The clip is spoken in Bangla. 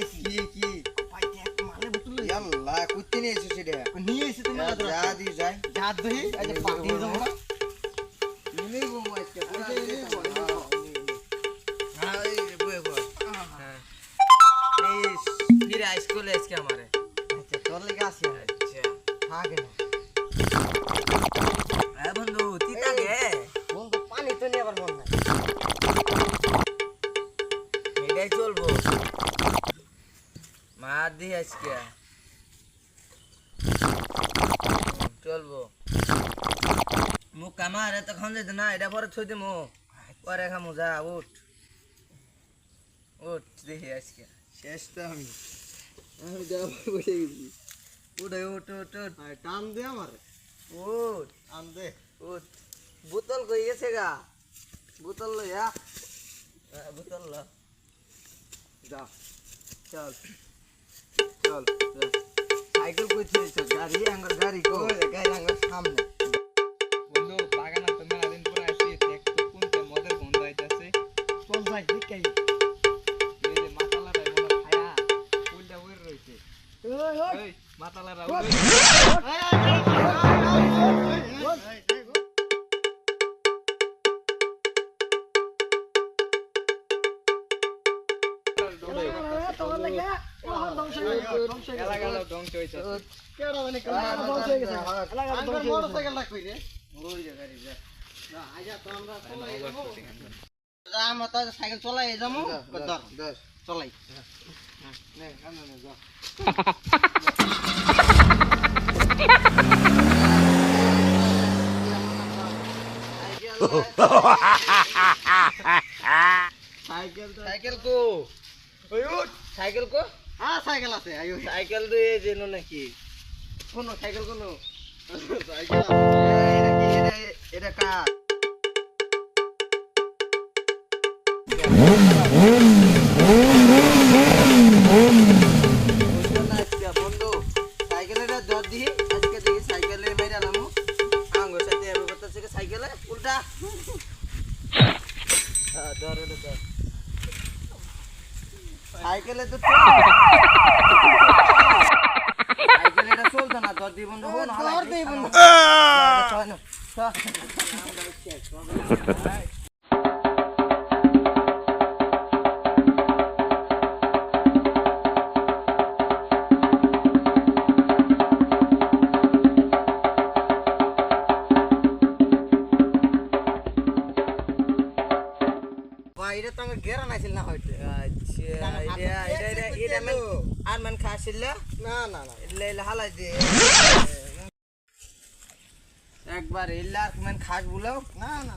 পাইছি কি পাইতে এক মালে বোতল আল্লাহ কুত্তে নিয়ে এসেছিস এটা নিয়ে এসে তুমি যা দি যাই যা দই আজ পাতি দাও না নিলেই বউ আজকে फिर स्कूल है इसके हमारे আচ্ছা তোর লাগা আসি अच्छा থাকে না ए बंधु तीता के বন্ধু পানি তো নেবার মন নাই এটাই চলবো মার দি আজকে চলবো মুখ কামার তখন যেতে না এটা পরে থই দিমু পরে খামু যা উঠ উঠ দেখি আজকে শেষ তো আমি যা বসে গেছি উঠ উঠ উঠ উঠ টান দে আমার উঠ টান দে উঠ বোতল কই গেছে গা বোতল লইয়া বোতল ল যা চল চল সাইকেল কই থইছ গাড়ি আঙ্গর গাড়ি কো গাই রাঙ্গার সামনে বন্ধু বাগানা তো মেলা দিন পরে আসি দেখ তো কোনতে মদের গন্ধ আইতাছে চল যাই দেখাই এই যে মাতালারা মনে খায়া ফুলটা উড়ে রইছে এই মাতালারা উড়ে এলাকাটা ধ্বংস হইছে কেডা মানে ধ্বংস হয়ে গেছে এলাকা ধ্বংস হয়ে গেছে মোটরসাইকেল রাখ কই রে ওই যে গাড়ি যা আইজা তো আমরা চলাই যাবো আমরা তো সাইকেল চলাই যাবো ধর চলাই নে কান্না নে যা সাইকেল কো ওই উঠ সাইকেল কো হ্যাঁ সাইকেল আছে আইও সাইকেল তো এই যেন নাকি কোন সাইকেল কোন সাইকেল এটা কি এটা কার বন্ধু সাইকেলের দর দিই আজকে দেখি সাইকেলে মেরে আলামু আঙ্গুর সাথে এবার করতেছে সাইকেলে উল্টা ধর ধর সাইকেলে তো সাইকেল এটা চলতো না দর দিই বন্ধু দর দিই বন্ধু। এটা তো আমার গেরা নাছিল না হয়তো আচ্ছা এটা আর মান খাসিল না না না এটা হালাই দে একবার ইল্লা মান খাস বুলাও না না